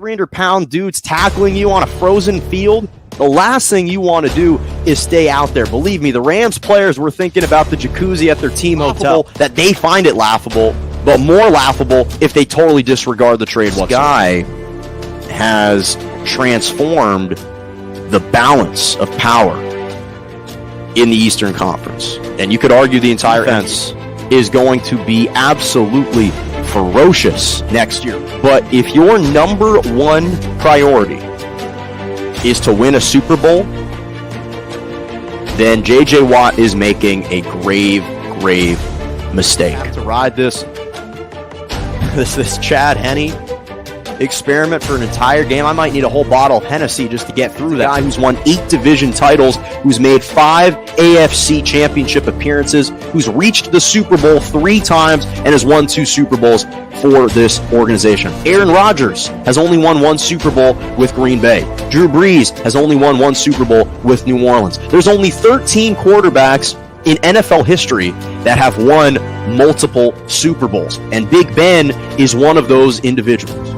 300-pound dudes tackling you on a frozen field, the last thing you want to do is stay out there. Believe me, the Rams players were thinking about the jacuzzi at their team hotel, that they find it laughable, but more laughable if they totally disregard the trade whatsoever. This guy has transformed the balance of power in the Eastern Conference. And you could argue the entire defense is going to be absolutely ferocious next year. But if your number one priority is to win a Super Bowl, then J.J. Watt is making a grave mistake. I have to ride this Chad Henne experiment for an entire game. I might need a whole bottle of Hennessy just to get through that. Guy who's won 8 division titles, who's made 5 AFC championship appearances, who's reached the Super Bowl 3 times and has won 2 Super Bowls for this organization. Aaron Rodgers has only won 1 Super Bowl with Green Bay. Drew Brees has only won 1 Super Bowl with New Orleans. There's only 13 quarterbacks in NFL history that have won multiple Super Bowls, and Big Ben is one of those individuals.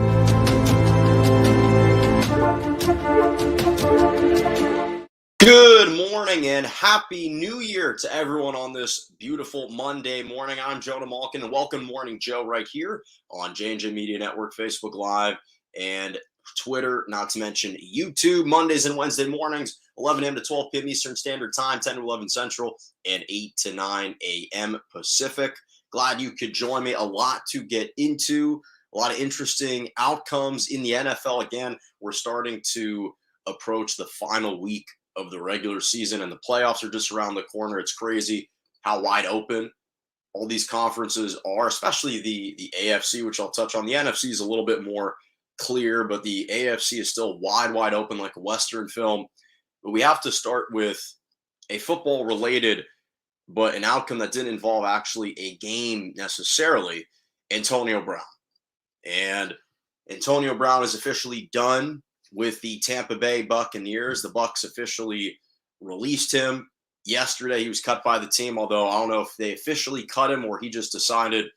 Good morning and Happy New Year to everyone on this beautiful Monday morning. I'm Jonah Malkin, and welcome Morning Joe right here on J&J Media Network, Facebook Live, and Twitter, not to mention YouTube, Mondays and Wednesday mornings, 11 a.m. to 12 p.m. Eastern Standard Time, 10 to 11 Central, and 8 to 9 a.m. Pacific. Glad you could join me. A lot to get into, a lot of interesting outcomes in the NFL. Again, we're starting to approach the final week of the regular season, and the playoffs are just around the corner. It's crazy how wide open all these conferences are, especially the AFC, which I'll touch on. The NFC is a little bit more clear, but the AFC is still wide open like a Western film. But we have to start with a football related, but an outcome that didn't involve actually a game necessarily, Antonio Brown. And Antonio Brown is officially done with the Tampa Bay Buccaneers. The Bucs officially released him yesterday. He was cut by the team, although I don't know if they officially cut him or he just decided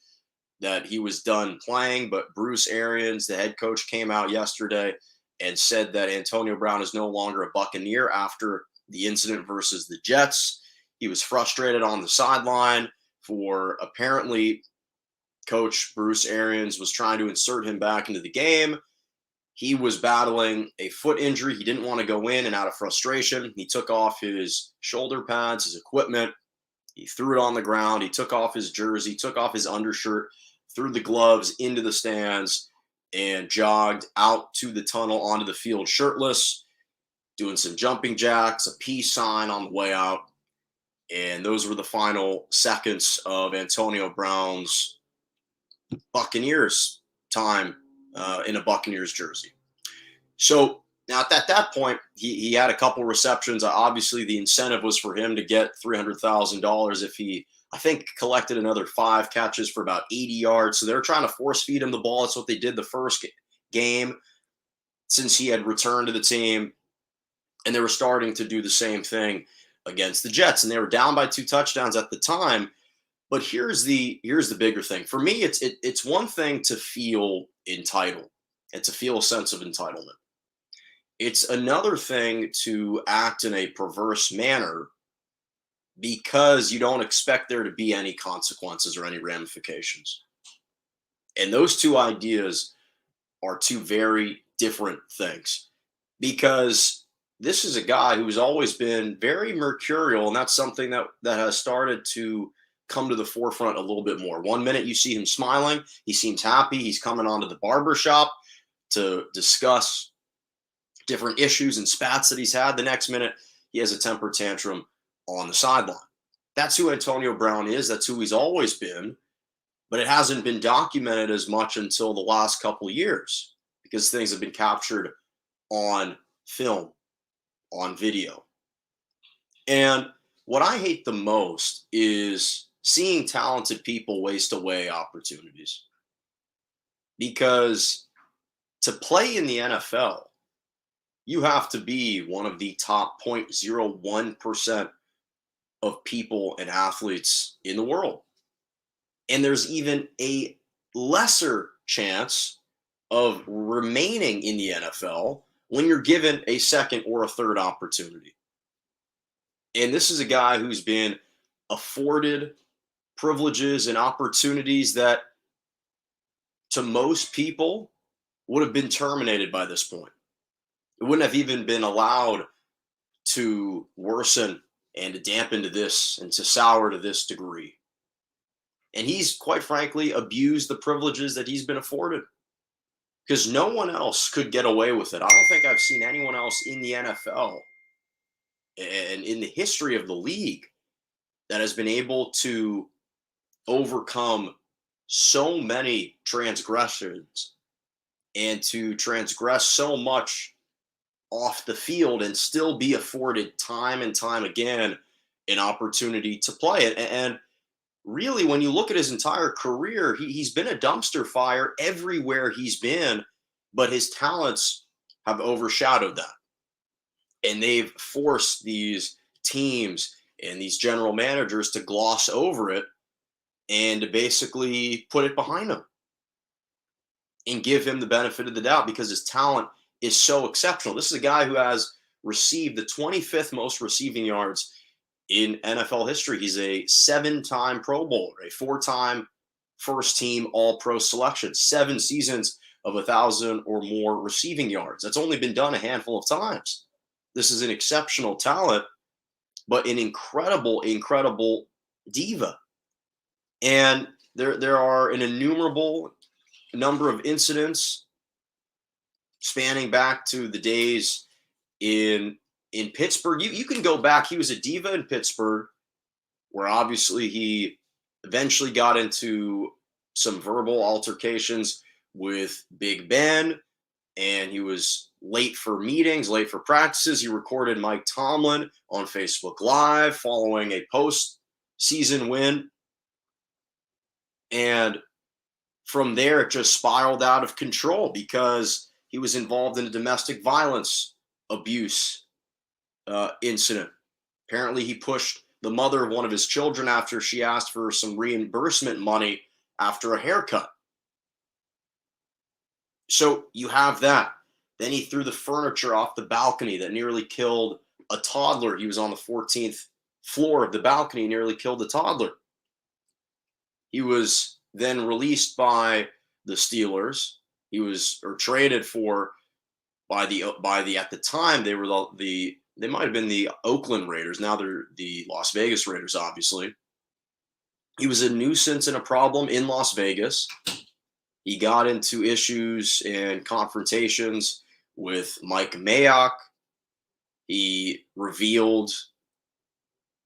that he was done playing. But Bruce Arians, the head coach, came out yesterday and said that Antonio Brown is no longer a Buccaneer after the incident versus the Jets. He was frustrated on the sideline for apparently Coach Bruce Arians was trying to insert him back into the game. He was battling a foot injury. He didn't want to go in, and out of frustration, he took off his shoulder pads, his equipment. He threw it on the ground. He took off his jersey, took off his undershirt, threw the gloves into the stands, and jogged out to the tunnel onto the field shirtless, doing some jumping jacks, a peace sign on the way out. And those were the final seconds of Antonio Brown's Buccaneers time in a Buccaneers jersey. So now at that point, he had a couple receptions. Obviously, the incentive was for him to get $300,000 if he, I think, collected another 5 catches for about 80 yards. So they're trying to force feed him the ball. That's what they did the first game since he had returned to the team. And they were starting to do the same thing against the Jets. And they were down by 2 touchdowns at the time. But here's the bigger thing. For me, it's one thing to feel entitled and to feel a sense of entitlement. It's another thing to act in a perverse manner because you don't expect there to be any consequences or any ramifications. And those two ideas are 2 very different things, because this is a guy who's always been very mercurial, and that's something that has started to come to the forefront a little bit more. One minute you see him smiling, he seems happy, he's coming onto the barbershop to discuss different issues and spats that he's had. The next minute he has a temper tantrum on the sideline. That's who Antonio Brown is. That's who he's always been, but it hasn't been documented as much until the last couple of years because things have been captured on film, on video. And what I hate the most is seeing talented people waste away opportunities. Because to play in the NFL, you have to be one of the top 0.01% of people and athletes in the world. And there's even a lesser chance of remaining in the NFL when you're given a second or a third opportunity. And this is a guy who's been afforded privileges and opportunities that to most people would have been terminated by this point. It wouldn't have even been allowed to worsen and to dampen to this and to sour to this degree. And he's quite frankly abused the privileges that he's been afforded because no one else could get away with it. I don't think I've seen anyone else in the NFL and in the history of the league that has been able to overcome so many transgressions and to transgress so much off the field and still be afforded time and time again an opportunity to play it. And really, when you look at his entire career, he's been a dumpster fire everywhere he's been, but his talents have overshadowed that. And they've forced these teams and these general managers to gloss over it and to basically put it behind him and give him the benefit of the doubt because his talent is so exceptional. This is a guy who has received the 25th most receiving yards in NFL history. He's a 7-time Pro Bowler, a 4-time first team All Pro selection, 7 seasons of 1,000 or more receiving yards. That's only been done a handful of times. This is an exceptional talent, but an incredible, incredible diva. And there are an innumerable number of incidents spanning back to the days in Pittsburgh. You can go back. He was a diva in Pittsburgh, where obviously he eventually got into some verbal altercations with Big Ben, and he was late for meetings, late for practices. He recorded Mike Tomlin on Facebook Live following a post-season win. And from there, it just spiraled out of control because he was involved in a domestic violence abuse incident. Apparently, he pushed the mother of one of his children after she asked for some reimbursement money after a haircut. So you have that. Then he threw the furniture off the balcony that nearly killed a toddler. He was on the 14th floor of the balcony, nearly killed a toddler. He was then released by the Steelers. He was traded for by the at the time they were they might have been the Oakland Raiders. Now they're the Las Vegas Raiders, obviously. He was a nuisance and a problem in Las Vegas. He got into issues and confrontations with Mike Mayock. He revealed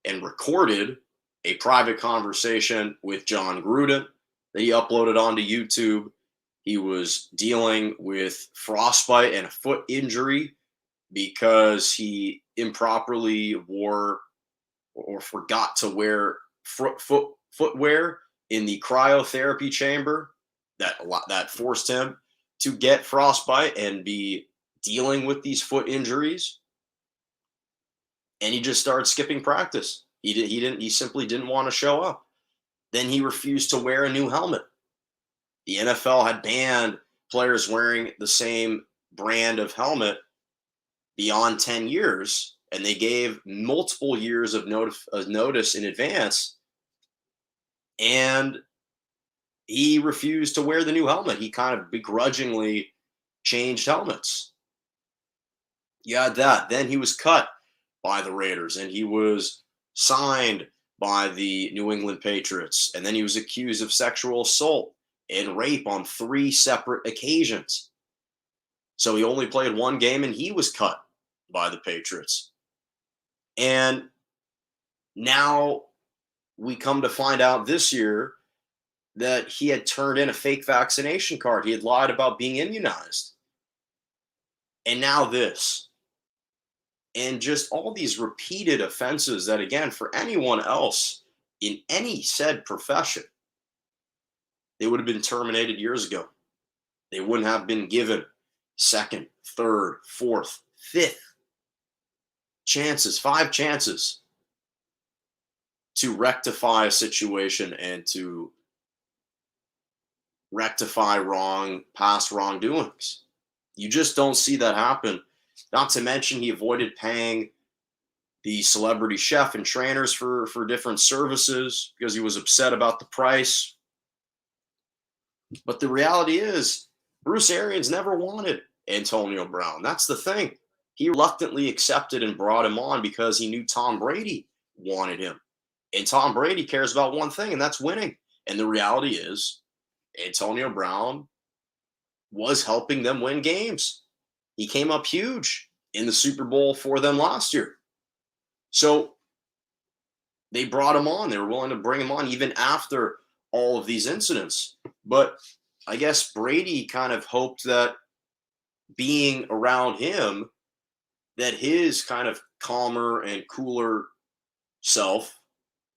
and recorded a private conversation with John Gruden that he uploaded onto YouTube. He was dealing with frostbite and a foot injury because he improperly wore or forgot to wear footwear in the cryotherapy chamber that forced him to get frostbite and be dealing with these foot injuries. And he just started skipping practice. He simply didn't want to show up. Then he refused to wear a new helmet. The NFL had banned players wearing the same brand of helmet beyond 10 years, and they gave multiple years of notice in advance. And he refused to wear the new helmet. He kind of begrudgingly changed helmets. You had that. Then he was cut by the Raiders, and he was signed by the New England Patriots. And then he was accused of sexual assault and rape on 3 separate occasions. So he only played 1 game, and he was cut by the Patriots. And now we come to find out this year that he had turned in a fake vaccination card. He had lied about being immunized. And now this. And just all these repeated offenses that, again, for anyone else in any said profession, they would have been terminated years ago. They wouldn't have been given second, third, fourth, fifth chances, 5 chances to rectify a situation and to rectify past wrongdoings. You just don't see that happen. Not to mention, he avoided paying the celebrity chef and trainers for different services because he was upset about the price. But the reality is, Bruce Arians never wanted Antonio Brown. That's the thing. He reluctantly accepted and brought him on because he knew Tom Brady wanted him. And Tom Brady cares about one thing, and that's winning. And the reality is, Antonio Brown was helping them win games. He came up huge in the Super Bowl for them last year. So they brought him on. They were willing to bring him on even after all of these incidents. But I guess Brady kind of hoped that being around him, that his kind of calmer and cooler self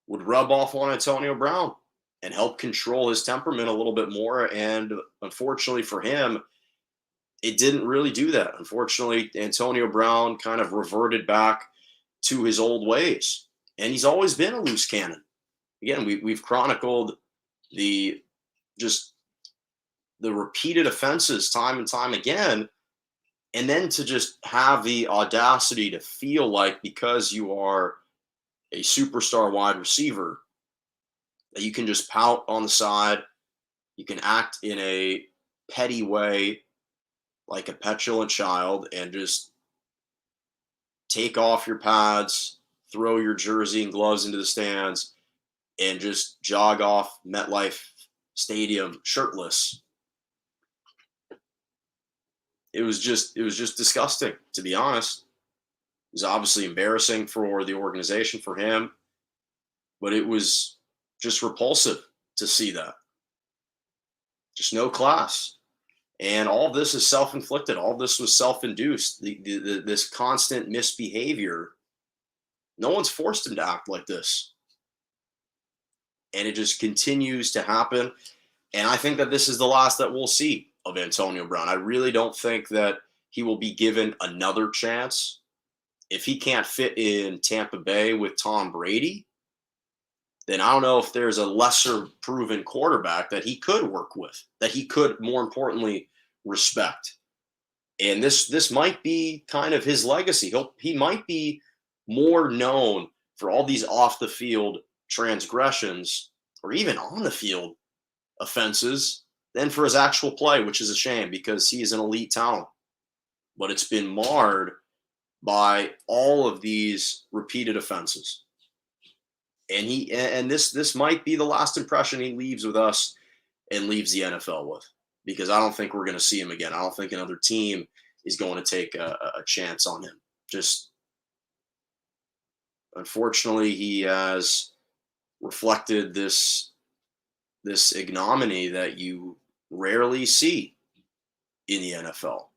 would rub off on Antonio Brown and help control his temperament a little bit more. And unfortunately for him, it didn't really do that. Unfortunately, Antonio Brown kind of reverted back to his old ways. And he's always been a loose cannon. Again, we've chronicled the repeated offenses time and time again. And then to just have the audacity to feel like because you are a superstar wide receiver, that you can just pout on the side, you can act in a petty way like a petulant child and just take off your pads, throw your jersey and gloves into the stands, and just jog off MetLife Stadium shirtless. It was just disgusting, to be honest. It was obviously embarrassing for the organization, for him, but it was just repulsive to see that. Just no class. And all of this is self-inflicted. All of this was self-induced. This constant misbehavior, no one's forced him to act like this. And it just continues to happen. And I think that this is the last that we'll see of Antonio Brown. I really don't think that he will be given another chance. If he can't fit in Tampa Bay with Tom Brady, then I don't know if there's a lesser proven quarterback that he could work with, that he could, more importantly, respect. And this might be kind of his legacy. He might be more known for all these off the field transgressions or even on the field offenses than for his actual play, which is a shame because he is an elite talent. But it's been marred by all of these repeated offenses. And this might be the last impression he leaves with us and leaves the NFL with, because I don't think we're going to see him again. I don't think another team is going to take a chance on him. Just unfortunately, he has reflected this ignominy that you rarely see in the NFL.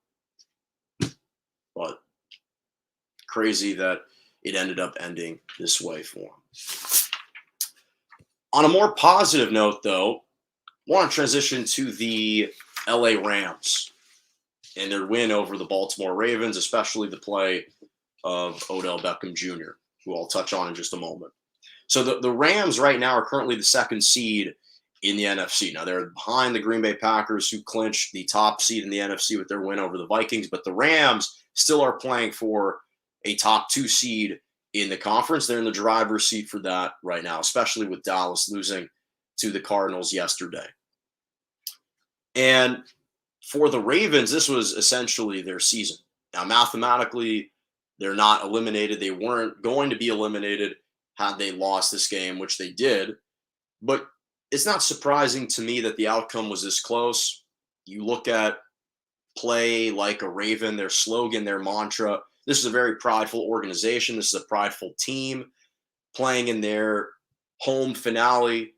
But crazy that it ended up ending this way for him. On a more positive note, though, I want to transition to the LA Rams and their win over the Baltimore Ravens, especially the play of Odell Beckham Jr., who I'll touch on in just a moment. So the Rams right now are currently the second seed in the NFC. Now, they're behind the Green Bay Packers, who clinched the top seed in the NFC with their win over the Vikings, but the Rams still are playing for a top 2 seed in the conference. They're in the driver's seat for that right now, especially with Dallas losing to the Cardinals yesterday. And for the Ravens, this was essentially their season. Now, mathematically, they're not eliminated. They weren't going to be eliminated had they lost this game, which they did. But it's not surprising to me that the outcome was this close. You look at play like a Raven, their slogan, their mantra. This is a very prideful organization. This is a prideful team playing in their home finale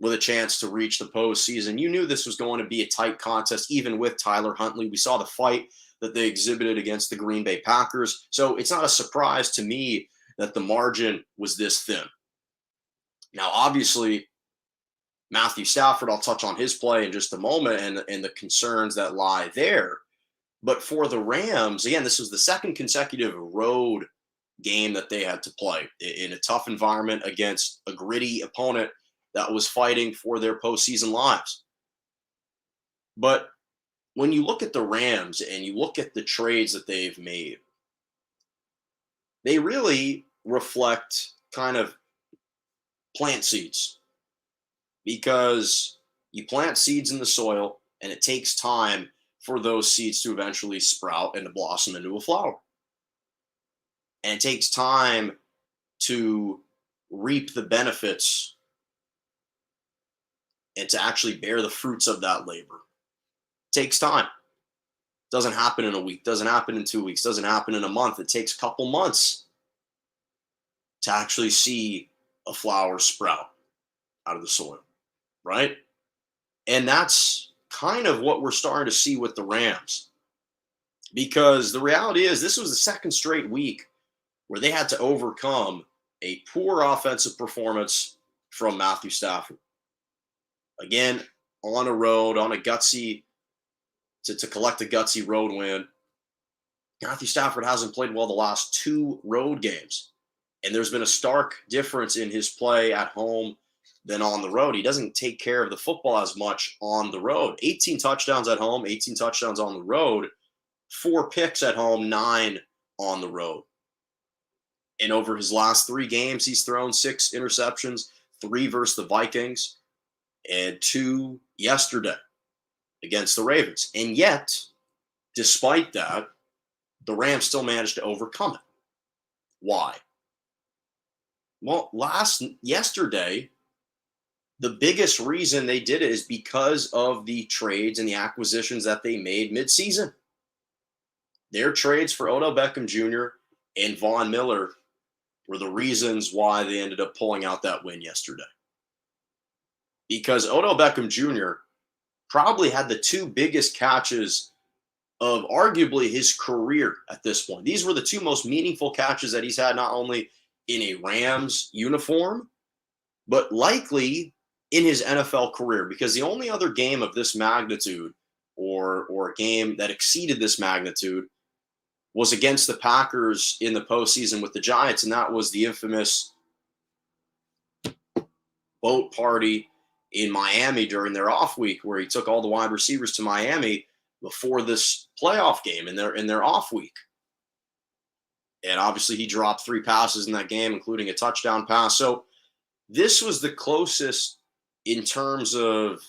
with a chance to reach the postseason. You knew this was going to be a tight contest, even with Tyler Huntley. We saw the fight that they exhibited against the Green Bay Packers. So it's not a surprise to me that the margin was this thin. Now, obviously, Matthew Stafford, I'll touch on his play in just a moment and the concerns that lie there. But for the Rams, again, this was the second consecutive road game that they had to play in a tough environment against a gritty opponent that was fighting for their postseason lives. But when you look at the Rams and you look at the trades that they've made, they really reflect kind of plant seeds, because you plant seeds in the soil and it takes time for those seeds to eventually sprout and to blossom into a flower. And it takes time to reap the benefits and to actually bear the fruits of that labor. It takes time. It doesn't happen in a week, doesn't happen in 2 weeks, doesn't happen in a month. It takes a couple months to actually see a flower sprout out of the soil, right? And that's kind of what we're starting to see with the Rams. Because the reality is, this was the second straight week where they had to overcome a poor offensive performance from Matthew Stafford. Again, on a road, on a gutsy, to collect a gutsy road win. Matthew Stafford hasn't played well the last 2 road games. And there's been a stark difference in his play at home than on the road. He doesn't take care of the football as much on the road. 18 touchdowns at home, 18 touchdowns on the road, 4 picks at home, 9 on the road. And over his last 3 games, he's thrown 6 interceptions, 3 versus the Vikings, and 2 yesterday against the Ravens. And yet, despite that, the Rams still managed to overcome it. Why? Well, yesterday, the biggest reason they did it is because of the trades and the acquisitions that they made midseason. Their trades for Odell Beckham Jr. and Von Miller were the reasons why they ended up pulling out that win yesterday. Because Odell Beckham Jr. probably had the 2 biggest catches of arguably his career at this point. These were the 2 most meaningful catches that he's had, not only in a Rams uniform, but likely in his NFL career, because the only other game of this magnitude or a game that exceeded this magnitude was against the Packers in the postseason with the Giants, and that was the infamous boat party in Miami during their off week, where he took all the wide receivers to Miami before this playoff game in their off week. And obviously he dropped 3 passes in that game, including a touchdown pass. So this was the closest in terms of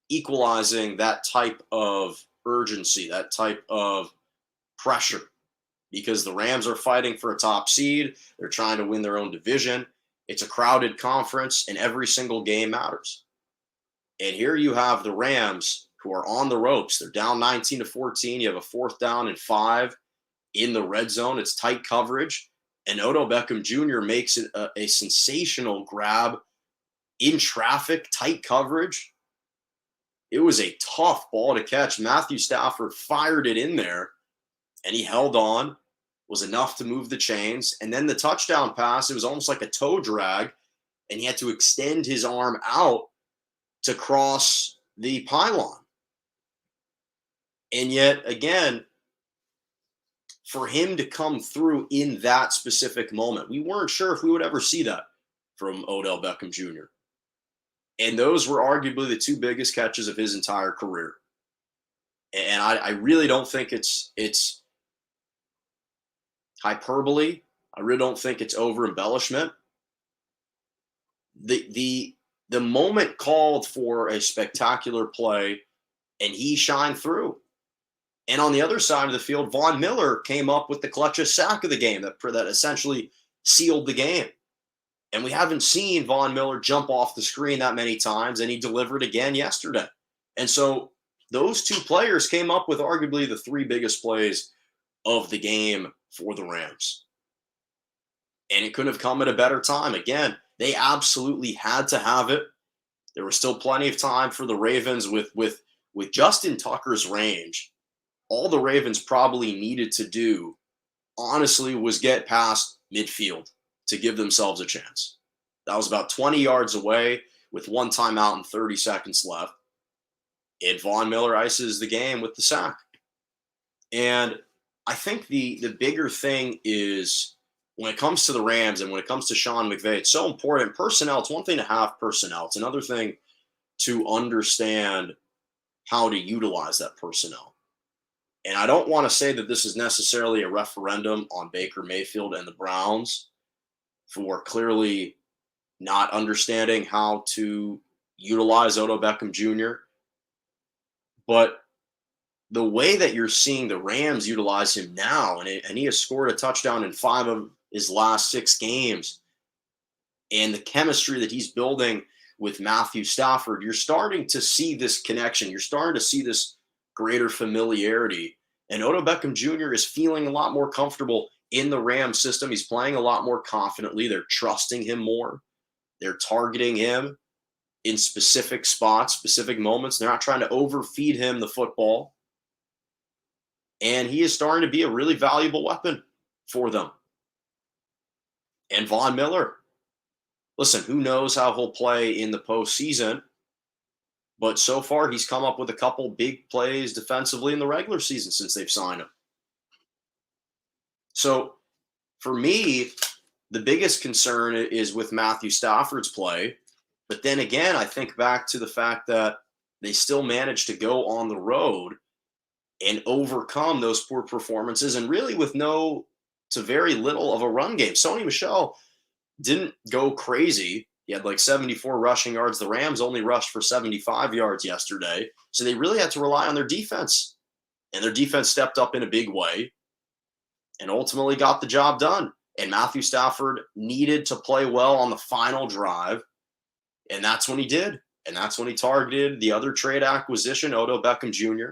equalizing that type of urgency, that type of pressure, because the Rams are fighting for a top seed. They're trying to win their own division. It's a crowded conference, and every single game matters. And here you have the Rams, who are on the ropes. They're down 19-14. You have a 4th down and 5 in the red zone. It's tight coverage. And Odell Beckham Jr. makes it a sensational grab in traffic, tight coverage. It was a tough ball to catch. Matthew Stafford fired it in there, and he held on, was enough to move the chains. And then the touchdown pass, it was almost like a toe drag, and he had to extend his arm out to cross the pylon. And yet, again, for him to come through in that specific moment, we weren't sure if we would ever see that from Odell Beckham Jr. And those were arguably the 2 biggest catches of his entire career. And I really don't think it's hyperbole. I really don't think it's over embellishment. The moment called for a spectacular play, and he shined through. And on the other side of the field, Von Miller came up with the clutchest sack of the game that essentially sealed the game. And we haven't seen Von Miller jump off the screen that many times, and he delivered again yesterday. And so those 2 players came up with arguably the 3 biggest plays of the game for the Rams. And it couldn't have come at a better time. Again, they absolutely had to have it. There was still plenty of time for the Ravens with Justin Tucker's range. All the Ravens probably needed to do, honestly, was get past midfield to give themselves a chance. That was about 20 yards away with 1 timeout and 30 seconds left. And Von Miller ices the game with the sack. And I think the bigger thing is, when it comes to the Rams and when it comes to Sean McVay, it's so important. Personnel, it's one thing to have personnel. It's another thing to understand how to utilize that personnel. And I don't want to say that this is necessarily a referendum on Baker Mayfield and the Browns for clearly not understanding how to utilize Odell Beckham Jr., but the way that you're seeing the Rams utilize him now, and he has scored a touchdown in 5 of his last 6 games, and the chemistry that he's building with Matthew Stafford, you're starting to see this connection. You're starting to see this greater familiarity. And Odell Beckham Jr. is feeling a lot more comfortable in the Rams system. He's playing a lot more confidently. They're trusting him more. They're targeting him in specific spots, specific moments. They're not trying to overfeed him the football. And he is starting to be a really valuable weapon for them. And Von Miller, listen, who knows how he'll play in the postseason, but so far he's come up with a couple big plays defensively in the regular season since they've signed him. So for me, the biggest concern is with Matthew Stafford's play. But then again, I think back to the fact that they still managed to go on the road and overcome those poor performances, and really with no to very little of a run game. Sony Michel didn't go crazy. He had like 74 rushing yards. The Rams only rushed for 75 yards yesterday. So they really had to rely on their defense. And their defense stepped up in a big way and ultimately got the job done. And Matthew Stafford needed to play well on the final drive. And that's when he did. And that's when he targeted the other trade acquisition, Odell Beckham Jr.,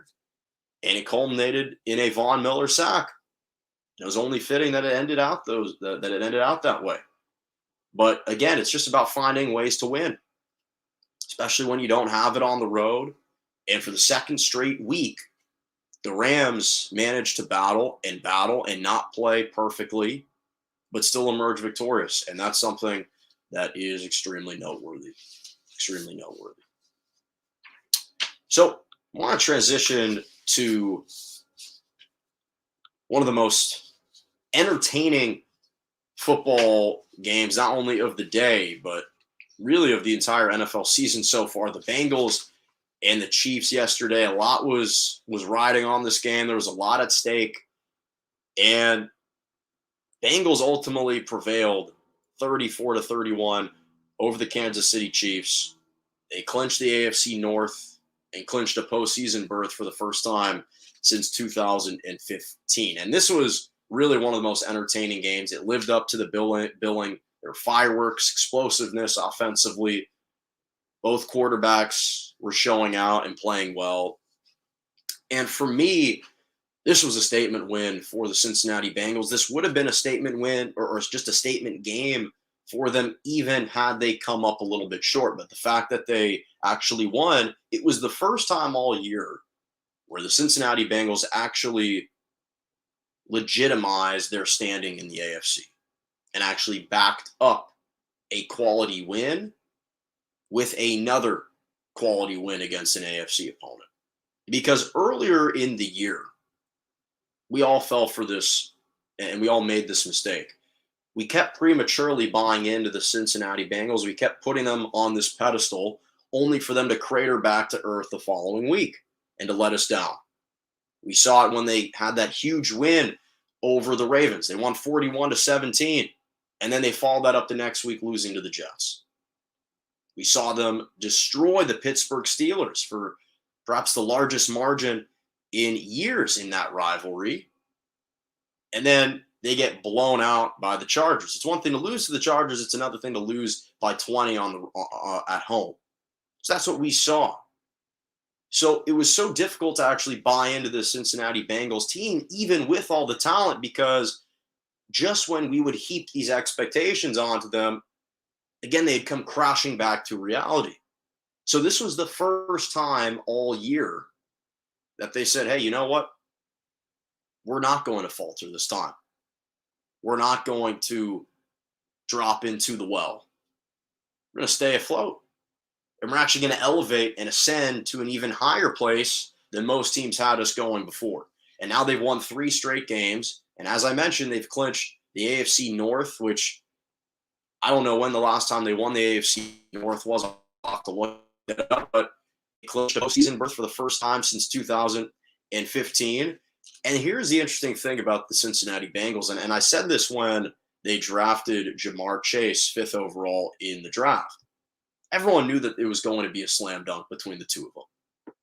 and it culminated in a Von Miller sack. It was only fitting that it ended out that way. But again, it's just about finding ways to win, especially when you don't have it on the road. And for the second straight week, the Rams managed to battle and not play perfectly, but still emerge victorious. And that's something that is extremely noteworthy. Extremely noteworthy. So I want to transition to one of the most entertaining football games, not only of the day, but really of the entire NFL season so far. The Bengals and the Chiefs yesterday, a lot was riding on this game. There was a lot at stake. And Bengals ultimately prevailed 34-31 over the Kansas City Chiefs. They clinched the AFC North and clinched a postseason berth for the first time since 2015. And this was really one of the most entertaining games. It lived up to the billing. There were fireworks, explosiveness offensively. Both quarterbacks were showing out and playing well. And for me, this was a statement win for the Cincinnati Bengals. This would have been a statement win or just a statement game for them, even had they come up a little bit short. But the fact that they actually won, it was the first time all year where the Cincinnati Bengals actually legitimized their standing in the AFC and actually backed up a quality win with another quality win against an AFC opponent. Because earlier in the year, we all fell for this and we all made this mistake. We kept prematurely buying into the Cincinnati Bengals. We kept putting them on this pedestal only for them to crater back to earth the following week and to let us down. We saw it when they had that huge win over the Ravens. They won 41-17, and then they followed that up the next week, losing to the Jets. We saw them destroy the Pittsburgh Steelers for perhaps the largest margin in years in that rivalry. And then they get blown out by the Chargers. It's one thing to lose to the Chargers. It's another thing to lose by 20 at home. So that's what we saw. So it was so difficult to actually buy into the Cincinnati Bengals team, even with all the talent, because just when we would heap these expectations onto them, again, they'd come crashing back to reality. So this was the first time all year that they said, hey, you know what? We're not going to falter this time. We're not going to drop into the well. We're going to stay afloat. And we're actually going to elevate and ascend to an even higher place than most teams had us going before. And now they've won 3 straight games. And as I mentioned, they've clinched the AFC North, which I don't know when the last time they won the AFC North was. I'll have to look but they clinched a postseason berth for the first time since 2015. And here's the interesting thing about the Cincinnati Bengals, and I said this when they drafted Ja'Marr Chase 5th overall in the draft. Everyone knew that it was going to be a slam dunk between the two of them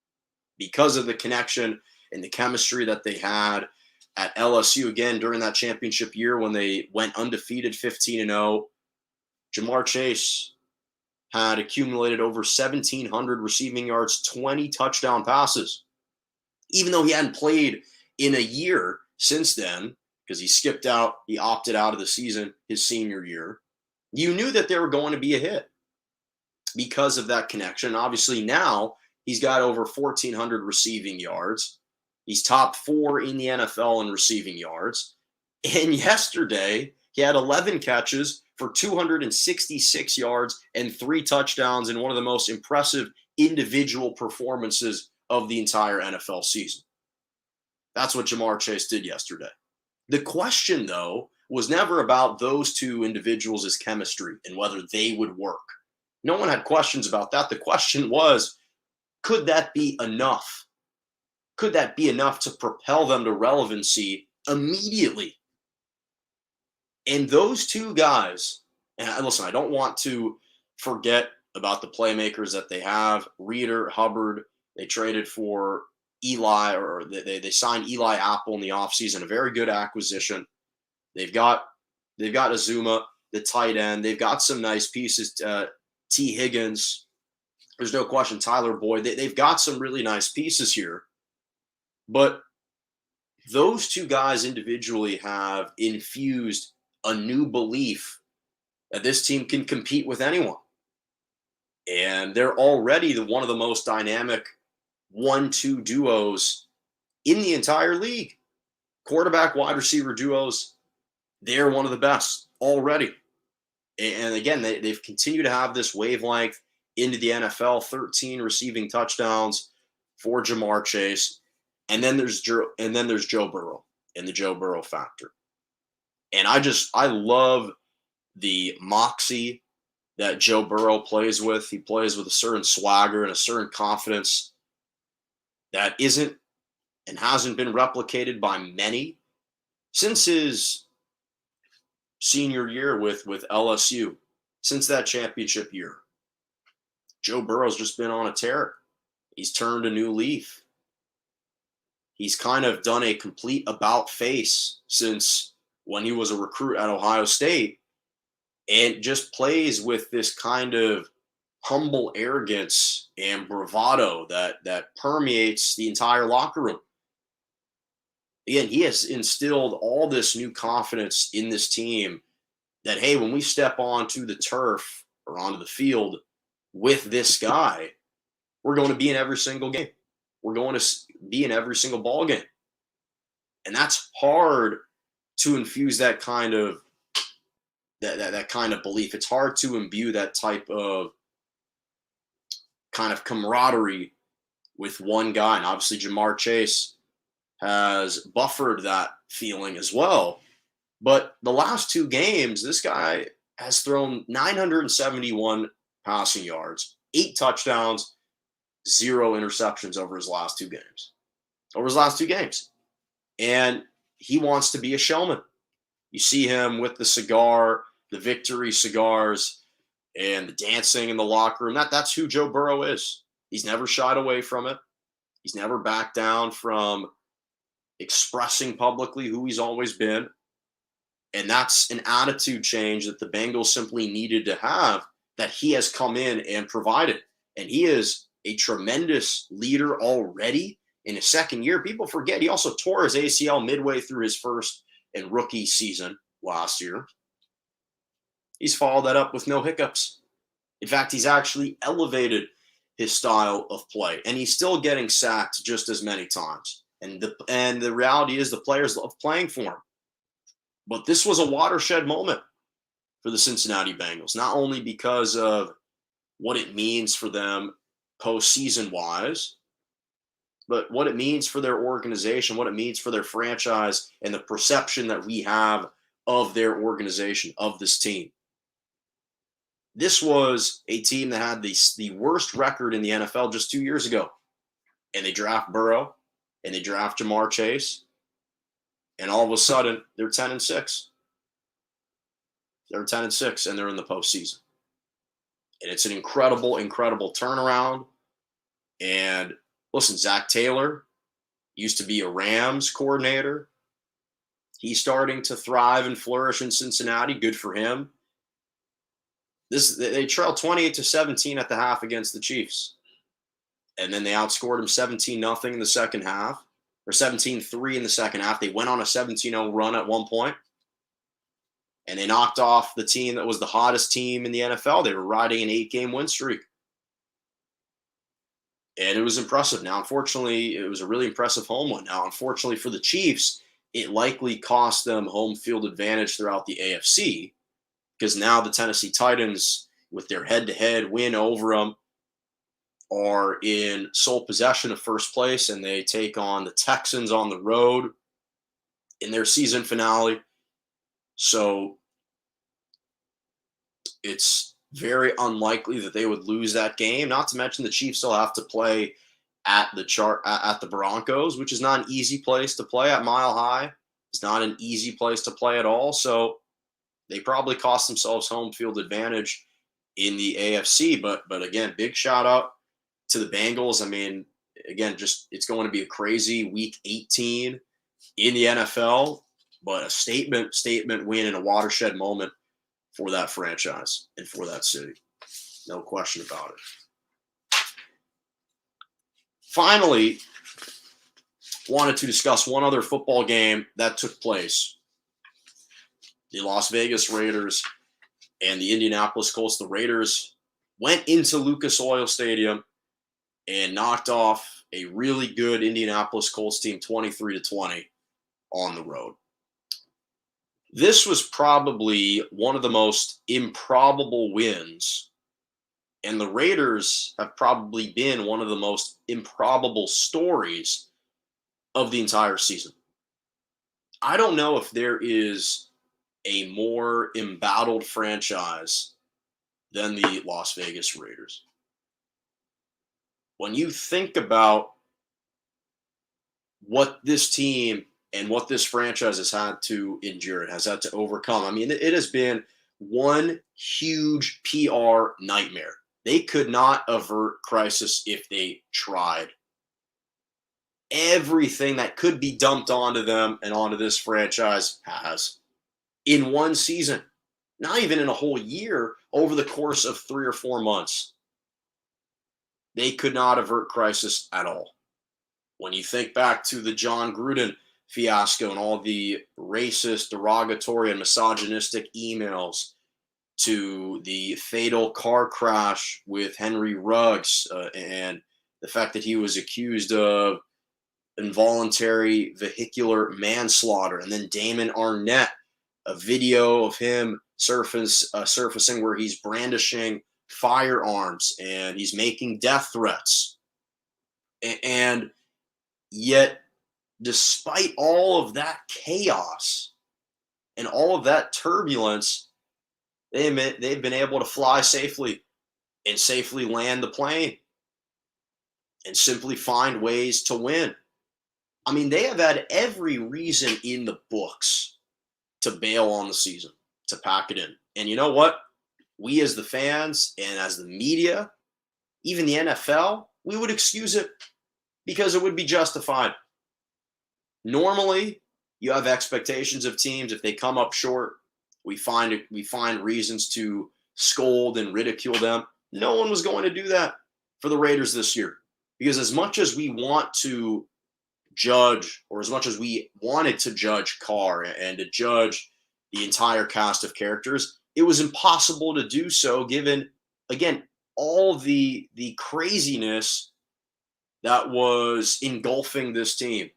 because of the connection and the chemistry that they had at LSU again during that championship year when they went undefeated 15-0. Ja'Marr Chase had accumulated over 1,700 receiving yards, 20 touchdown passes. Even though he hadn't played in a year since then, because he opted out of the season his senior year, you knew that they were going to be a hit because of that connection. Obviously now he's got over 1,400 receiving yards. He's top 4 in the NFL in receiving yards. And yesterday he had 11 catches for 266 yards and 3 touchdowns in one of the most impressive individual performances of the entire NFL season. That's what Ja'Marr Chase did yesterday. The question, though, was never about those two individuals' chemistry and whether they would work. No one had questions about that. The question was, could that be enough? Could that be enough to propel them to relevancy immediately? And those two guys, and listen, I don't want to forget about the playmakers that they have. Reeder, Hubbard, they traded for Eli, or they signed Eli Apple in the offseason, a very good acquisition. They've got Azuma, the tight end. They've got some nice pieces. T. Higgins, there's no question. Tyler Boyd. They've got some really nice pieces here. But those two guys individually have infused a new belief that this team can compete with anyone. And they're already one of the most dynamic 1-2 duos in the entire league. Quarterback, wide receiver duos, they're one of the best already. And again, they've continued to have this wavelength into the NFL, 13 receiving touchdowns for Ja'Marr Chase. And then there's Joe Burrow and the Joe Burrow factor. And I love the moxie that Joe Burrow plays with. He plays with a certain swagger and a certain confidence that isn't and hasn't been replicated by many since his senior year with LSU, since that championship year. Joe Burrow's just been on a tear. He's turned a new leaf. He's kind of done a complete about face since when he was a recruit at Ohio State, and just plays with this kind of humble arrogance and bravado that permeates the entire locker room. Again, he has instilled all this new confidence in this team that, hey, when we step onto the turf or onto the field with this guy, we're going to be in every single game. We're going to be in every single ball game. And that's hard to infuse that kind of that kind of belief. It's hard to imbue that type of kind of camaraderie with one guy. And obviously Ja'Marr Chase has buffered that feeling as well. But the last 2 games, this guy has thrown 971 passing yards, 8 touchdowns, 0 interceptions over his last 2 games. And he wants to be a showman. You see him with the cigar, the victory cigars, and the dancing in the locker room. That's who Joe Burrow is. He's never shied away from it. He's never backed down from expressing publicly who he's always been. And that's an attitude change that the Bengals simply needed to have, that he has come in and provided. And he is a tremendous leader already in his second year. People forget he also tore his ACL midway through his first and rookie season last year. He's followed that up with no hiccups. In fact, he's actually elevated his style of play, and he's still getting sacked just as many times. And the reality is the players love playing for him. But this was a watershed moment for the Cincinnati Bengals, not only because of what it means for them postseason-wise, but what it means for their organization, what it means for their franchise, and the perception that we have of their organization, of this team. This was a team that had the worst record in the NFL just 2 years ago. And they draft Burrow and they draft Jamar Chase. And all of a sudden, they're 10-6. They're 10-6 and they're in the postseason. And it's an incredible, incredible turnaround. And listen, Zach Taylor used to be a Rams coordinator. He's starting to thrive and flourish in Cincinnati. Good for him. They trailed 28-17 at the half against the Chiefs. And then they outscored them 17-0 in the second half, or 17-3 in the second half. They went on a 17-0 run at one point, and they knocked off the team that was the hottest team in the NFL. They were riding an 8-game win streak. And it was impressive. Now, unfortunately, it was a really impressive home win. Now, unfortunately for the Chiefs, it likely cost them home field advantage throughout the AFC, because now the Tennessee Titans, with their head-to-head win over them, are in sole possession of first place, and they take on the Texans on the road in their season finale. So it's very unlikely that they would lose that game. Not to mention the Chiefs still have to play at the Broncos, which is not an easy place to play at Mile High. It's not an easy place to play at all. So they probably cost themselves home field advantage in the AFC. But again, big shout out to the Bengals. I mean, again, just it's going to be a crazy week 18 in the NFL, but a statement win and a watershed moment for that franchise and for that city. No question about it. Finally, wanted to discuss one other football game that took place. The Las Vegas Raiders and the Indianapolis Colts. The Raiders went into Lucas Oil Stadium and knocked off a really good Indianapolis Colts team 23-20 on the road. This was probably one of the most improbable wins, and the Raiders have probably been one of the most improbable stories of the entire season. I don't know if there is a more embattled franchise than the Las Vegas Raiders. When you think about what this team and what this franchise has had to endure, it has had to overcome. I mean, it has been one huge PR nightmare. They could not avert crisis if they tried. Everything that could be dumped onto them and onto this franchise has. In one season, not even in a whole year, over the course of 3 or 4 months. They could not avert crisis at all. When you think back to the John Gruden fiasco and all the racist, derogatory, and misogynistic emails, to the fatal car crash with Henry Ruggs and the fact that he was accused of involuntary vehicular manslaughter, and then Damon Arnett, a video of him surfacing where he's brandishing firearms and he's making death threats. And yet, despite all of that chaos and all of that turbulence, they've been able to fly safely and safely land the plane and simply find ways to win. I mean, they have had every reason in the books to bail on the season, to pack it in. And you know what? We as the fans and as the media, even the NFL, we would excuse it because it would be justified. Normally, you have expectations of teams. If they come up short, we find reasons to scold and ridicule them. No one was going to do that for the Raiders this year, because as much as we want to judge, or as much as we wanted to judge Carr and to judge the entire cast of characters, it was impossible to do so given, again, all the craziness that was engulfing this team.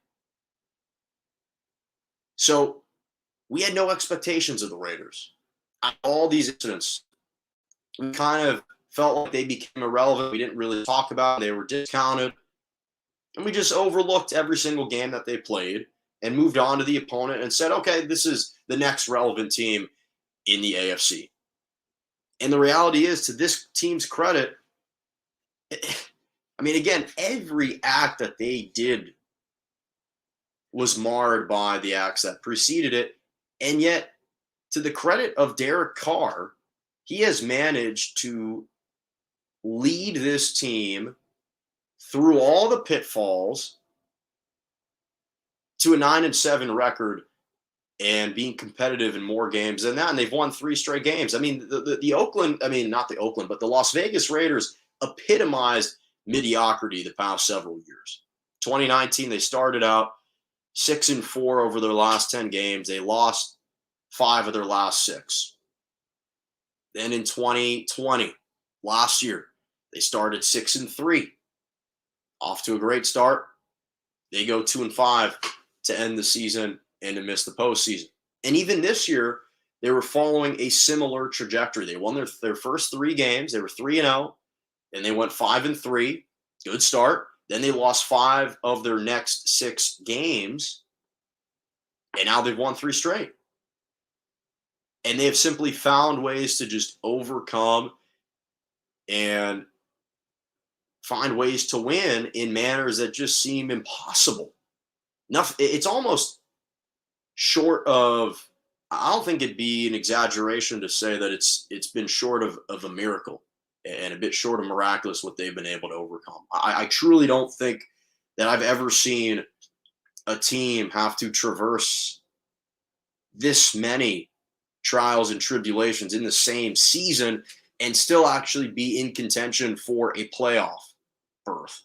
So we had no expectations of the Raiders. All these incidents, we kind of felt like they became irrelevant. We didn't really talk about them. They were discounted. And we just overlooked every single game that they played and moved on to the opponent and said, okay, this is the next relevant team in the AFC. And the reality is, to this team's credit, I mean, again, every act that they did was marred by the acts that preceded it. And yet, to the credit of Derek Carr, he has managed to lead this team through all the pitfalls to a 9-7 record and being competitive in more games than that. And they've won 3 straight games. I mean, the Oakland, I mean, not the Oakland, but the Las Vegas Raiders epitomized mediocrity the past several years. 2019, they started out 6-4 over their last 10 games. They lost 5 of their last 6. Then in 2020, last year, they started 6-3. Off to a great start. They go 2-5 to end the season and to miss the postseason. And even this year, they were following a similar trajectory. They won their first 3 games. They were 3-0, and they went 5-3. Good start. Then they lost 5 of their next 6 games, and now they've won 3 straight. And they have simply found ways to just overcome and find ways to win in manners that just seem impossible. It's almost short of, I don't think it'd be an exaggeration to say that it's been short of a miracle and a bit short of miraculous what they've been able to overcome. I truly don't think that I've ever seen a team have to traverse this many trials and tribulations in the same season and still actually be in contention for a playoff berth.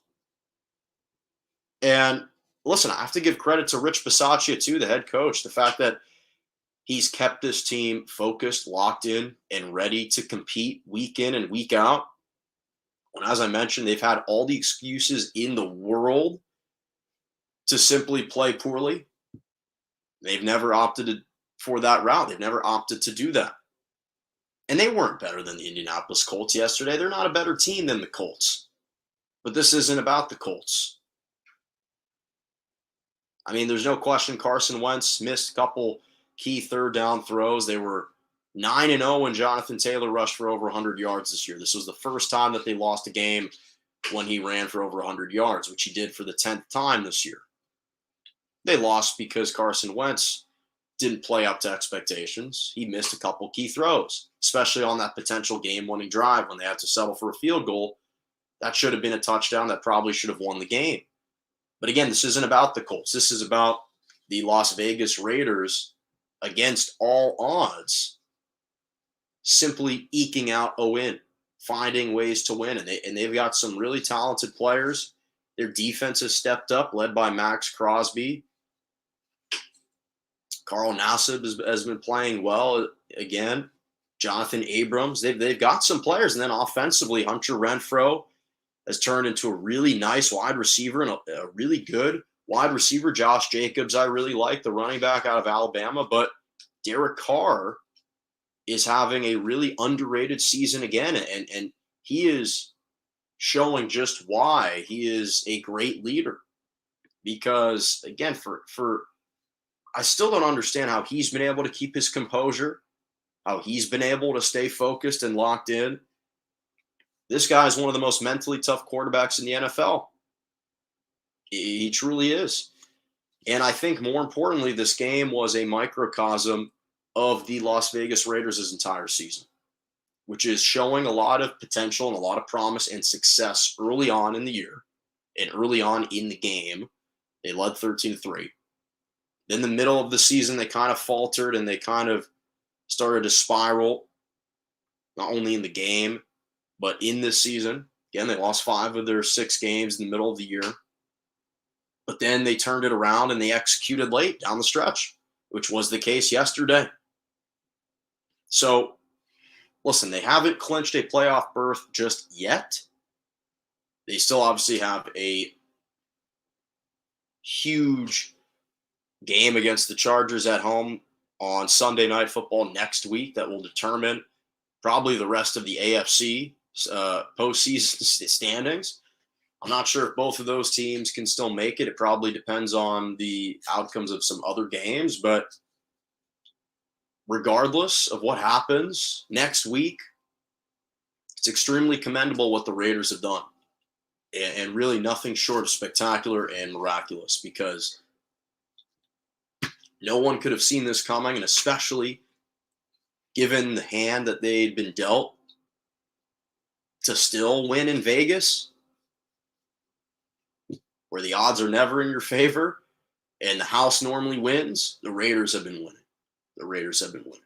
And listen, I have to give credit to Rich Bisaccia too, the head coach. The fact that he's kept this team focused, locked in, and ready to compete week in and week out. And as I mentioned, they've had all the excuses in the world to simply play poorly. They've never opted for that route. They've never opted to do that. And they weren't better than the Indianapolis Colts yesterday. They're not a better team than the Colts. But this isn't about the Colts. I mean, there's no question Carson Wentz missed a couple key third down throws. They were 9-0 when Jonathan Taylor rushed for over 100 yards this year. This was the first time that they lost a game when he ran for over 100 yards, which he did for the 10th time this year. They lost because Carson Wentz didn't play up to expectations. He missed a couple key throws, especially on that potential game-winning drive when they had to settle for a field goal. That should have been a touchdown that probably should have won the game. But again, this isn't about the Colts. This is about the Las Vegas Raiders against all odds, simply eking out a win, finding ways to win. And they've got some really talented players. Their defense has stepped up, led by Max Crosby. Carl Nassib has been playing well again. Jonathan Abrams. They've got some players. And then offensively, Hunter Renfrow has turned into a really nice wide receiver and a really good wide receiver. Josh Jacobs, I really like, the running back out of Alabama. But Derek Carr is having a really underrated season again. And he is showing just why he is a great leader. Because, again, for I still don't understand how he's been able to keep his composure, how he's been able to stay focused and locked in. This guy is one of the most mentally tough quarterbacks in the NFL. He truly is. And I think more importantly, this game was a microcosm of the Las Vegas Raiders' entire season, which is showing a lot of potential and a lot of promise and success early on in the year and early on in the game. They led 13-3. In the middle of the season, they kind of faltered and they kind of started to spiral, not only in the game, but in this season. Again, they lost 5 of their 6 games in the middle of the year. But then they turned it around and they executed late down the stretch, which was the case yesterday. So, listen, they haven't clinched a playoff berth just yet. They still obviously have a huge game against the Chargers at home on Sunday Night Football next week that will determine probably the rest of the AFC postseason standings. I'm not sure if both of those teams can still make it. It probably depends on the outcomes of some other games. But regardless of what happens next week, It's extremely commendable what the Raiders have done, and really nothing short of spectacular and miraculous, because no one could have seen this coming, and especially given the hand that they'd been dealt, to still win in Vegas, where the odds are never in your favor and the house normally wins. The Raiders have been winning. The Raiders have been winning.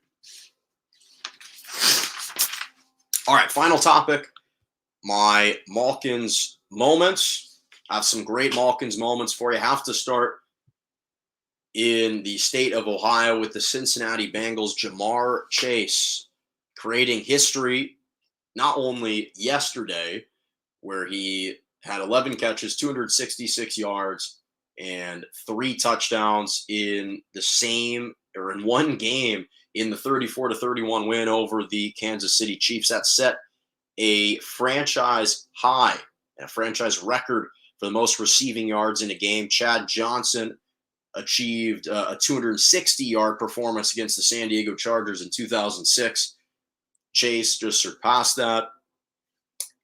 All right, final topic, my Malkin's moments. I have some great Malkin's moments for you. I have to start in the state of Ohio with the Cincinnati Bengals. Ja'Marr Chase creating history, not only yesterday, where he had 11 catches, 266 yards, and 3 touchdowns in one game in the 34-31 win over the Kansas City Chiefs. That set a franchise high, a franchise record for the most receiving yards in a game. Chad Johnson achieved a 260-yard performance against the San Diego Chargers in 2006. Chase just surpassed that.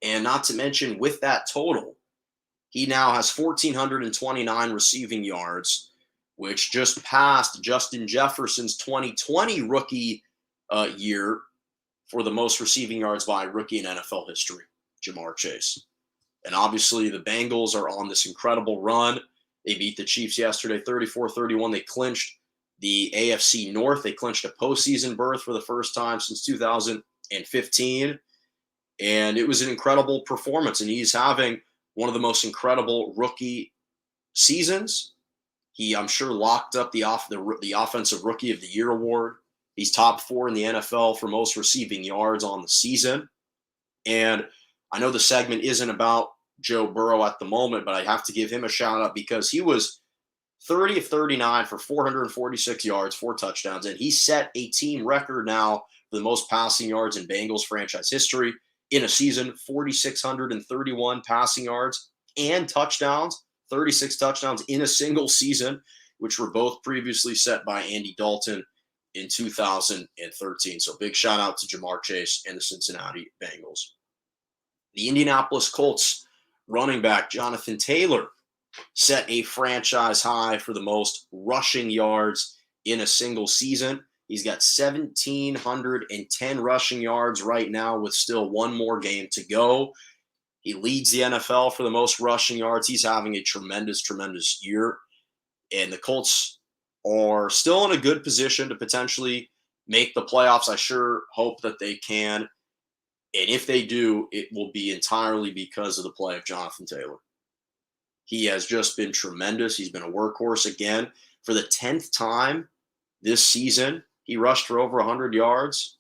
And not to mention, with that total, he now has 1,429 receiving yards, which just passed Justin Jefferson's 2020 rookie year for the most receiving yards by a rookie in NFL history, Ja'Marr Chase. And obviously, the Bengals are on this incredible run. They beat the Chiefs yesterday, 34-31. They clinched the AFC North. They clinched a postseason berth for the first time since 2015. And it was an incredible performance. And he's having one of the most incredible rookie seasons. He, I'm sure, locked up the Offensive Rookie of the Year award. He's top 4 in the NFL for most receiving yards on the season. And I know the segment isn't about Joe Burrow at the moment, but I have to give him a shout out because he was 30 of 39 for 446 yards, 4 touchdowns, and he set a team record now for the most passing yards in Bengals franchise history in a season. 4,631 passing yards and touchdowns, 36 touchdowns in a single season, which were both previously set by Andy Dalton in 2013. So big shout out to Ja'Marr Chase and the Cincinnati Bengals. The Indianapolis Colts running back Jonathan Taylor set a franchise high for the most rushing yards in a single season. He's got 1,710 rushing yards right now with still one more game to go. He leads the NFL for the most rushing yards. He's having a tremendous, tremendous year. And the Colts are still in a good position to potentially make the playoffs. I sure hope that they can. And if they do, it will be entirely because of the play of Jonathan Taylor. He has just been tremendous. He's been a workhorse again. For the 10th time this season, he rushed for over 100 yards.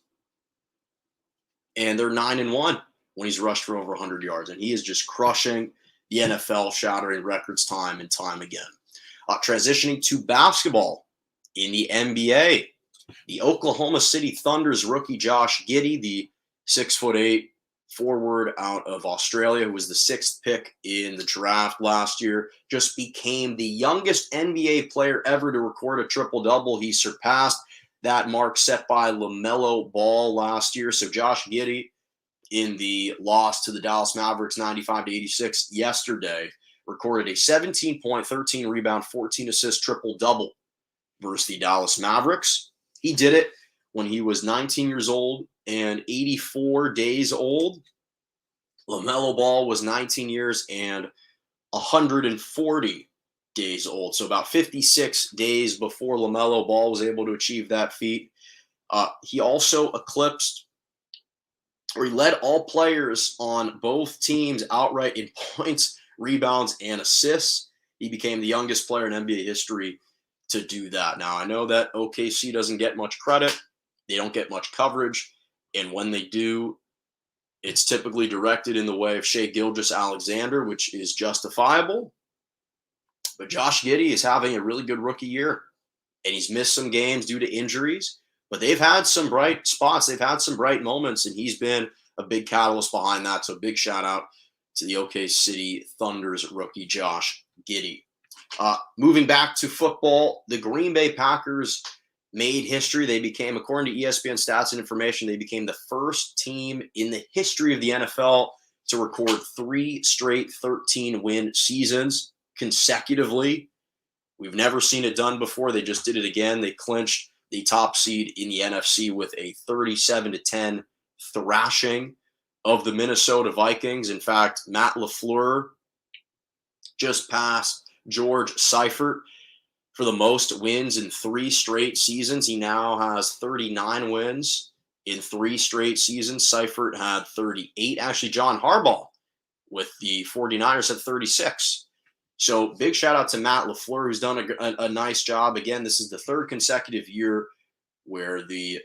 And they're 9-1 when he's rushed for over 100 yards. And he is just crushing the NFL, shattering records time and time again. Transitioning to basketball in the NBA, the Oklahoma City Thunder's rookie Josh Giddey, the 6'8" forward out of Australia, who was the 6th pick in the draft last year, just became the youngest NBA player ever to record a triple-double. He surpassed that mark set by LaMelo Ball last year. So Josh Giddey, in the loss to the Dallas Mavericks 95-86 yesterday, recorded a 17-point, 13-rebound, 14-assist triple-double versus the Dallas Mavericks. He did it when he was 19 years old and 84 days old. LaMelo Ball was 19 years and 140 days old. So about 56 days before LaMelo Ball was able to achieve that feat. He also he led all players on both teams outright in points, rebounds, and assists. He became the youngest player in NBA history to do that. Now, I know that OKC doesn't get much credit. They don't get much coverage. And when they do, it's typically directed in the way of Shai Gilgeous-Alexander, which is justifiable. But Josh Giddey is having a really good rookie year. And he's missed some games due to injuries. But they've had some bright spots. They've had some bright moments. And he's been a big catalyst behind that. So big shout out to the OKC Thunder's rookie Josh Giddey. Moving back to football, the Green Bay Packers made history. They became, according to ESPN Stats and Information, they became the first team in the history of the NFL to record 3 straight 13-win seasons consecutively. We've never seen it done before. They just did it again. They clinched the top seed in the NFC with a 37-10 thrashing of the Minnesota Vikings. In fact, Matt LaFleur just passed George Seifert for the most wins in 3 straight seasons. He now has 39 wins in 3 straight seasons. Seifert had 38. Actually, John Harbaugh with the 49ers had 36. So big shout out to Matt LaFleur, who's done a nice job. Again, this is the 3rd consecutive year where the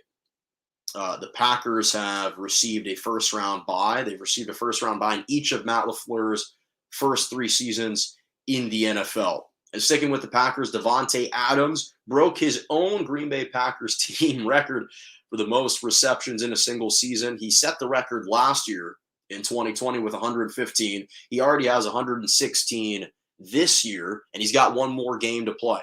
Packers have received a first-round bye. They've received a first-round bye in each of Matt LaFleur's first 3 seasons in the NFL. And sticking with the Packers, Davante Adams broke his own Green Bay Packers team record for the most receptions in a single season. He set the record last year in 2020 with 115. He already has 116 this year, and he's got one more game to play.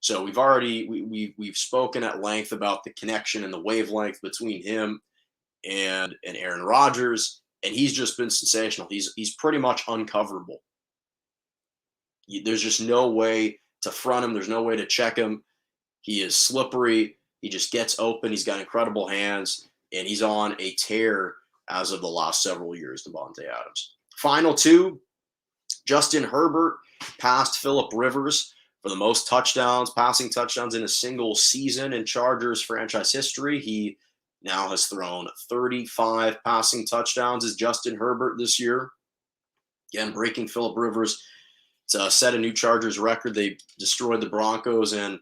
So we've spoken at length about the connection and the wavelength between him and Aaron Rodgers, and he's just been sensational. He's pretty much uncoverable. There's just no way to front him. There's no way to check him. He is slippery. He just gets open. He's got incredible hands, and he's on a tear as of the last several years, Davante Adams. Final 2, Justin Herbert passed Phillip Rivers for the most passing touchdowns in a single season in Chargers franchise history. He now has thrown 35 passing touchdowns as Justin Herbert this year. Again, breaking Phillip Rivers to set a new Chargers record. They destroyed the Broncos, and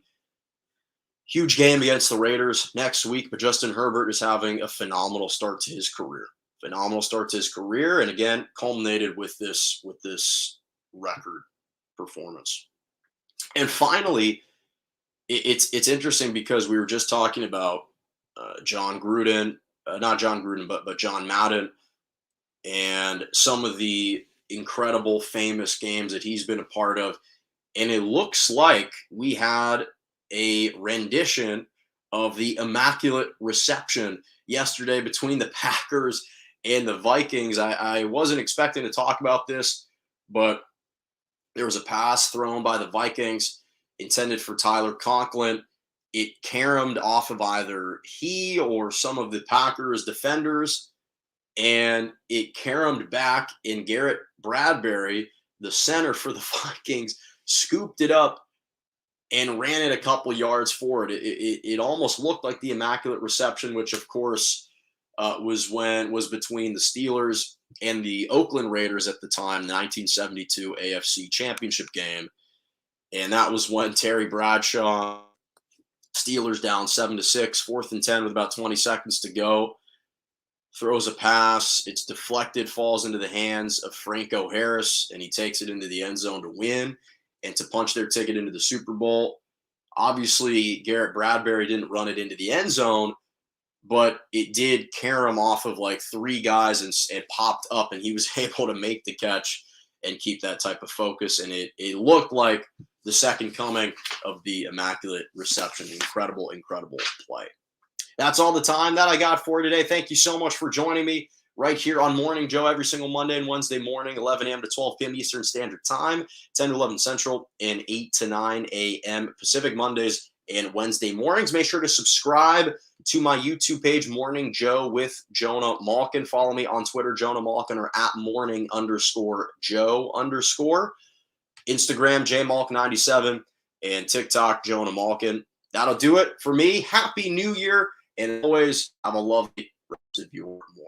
huge game against the Raiders next week. But Justin Herbert is having a phenomenal start to his career. And again, culminated with this record performance. And finally, it's interesting because we were just talking about John Gruden, not John Gruden, but John Madden, and some of the incredible, famous games that he's been a part of. And it looks like we had a rendition of the Immaculate Reception yesterday between the Packers and the Vikings. I wasn't expecting to talk about this, but there was a pass thrown by the Vikings intended for Tyler Conklin. It caromed off of either he or some of the Packers defenders, and it caromed back, and Garrett Bradbury, the center for the Vikings, scooped it up and ran it a couple yards forward. It almost looked like the Immaculate Reception, which of course was between the Steelers and the Oakland Raiders at the time, the 1972 AFC Championship game. And that was when Terry Bradshaw, Steelers down 7-6, 4th and 10 with about 20 seconds to go, throws a pass. It's deflected, falls into the hands of Franco Harris, and he takes it into the end zone to win and to punch their ticket into the Super Bowl. Obviously, Garrett Bradbury didn't run it into the end zone, but it did carom off of like 3 guys and popped up, and he was able to make the catch and keep that type of focus. And it looked like the second coming of the Immaculate Reception. Incredible, incredible play. That's all the time that I got for today. Thank you so much for joining me right here on Morning Joe every single Monday and Wednesday morning, 11 a.m. to 12 p.m. Eastern Standard Time, 10 to 11 Central, and 8 to 9 a.m. Pacific Mondays and Wednesday mornings. Make sure to subscribe to my YouTube page, Morning Joe with Jonah Malkin. Follow me on Twitter, Jonah Malkin, or at morning_Joe_. Instagram, JMalk97, and TikTok, Jonah Malkin. That'll do it for me. Happy New Year, and always have a lovely rest of your morning.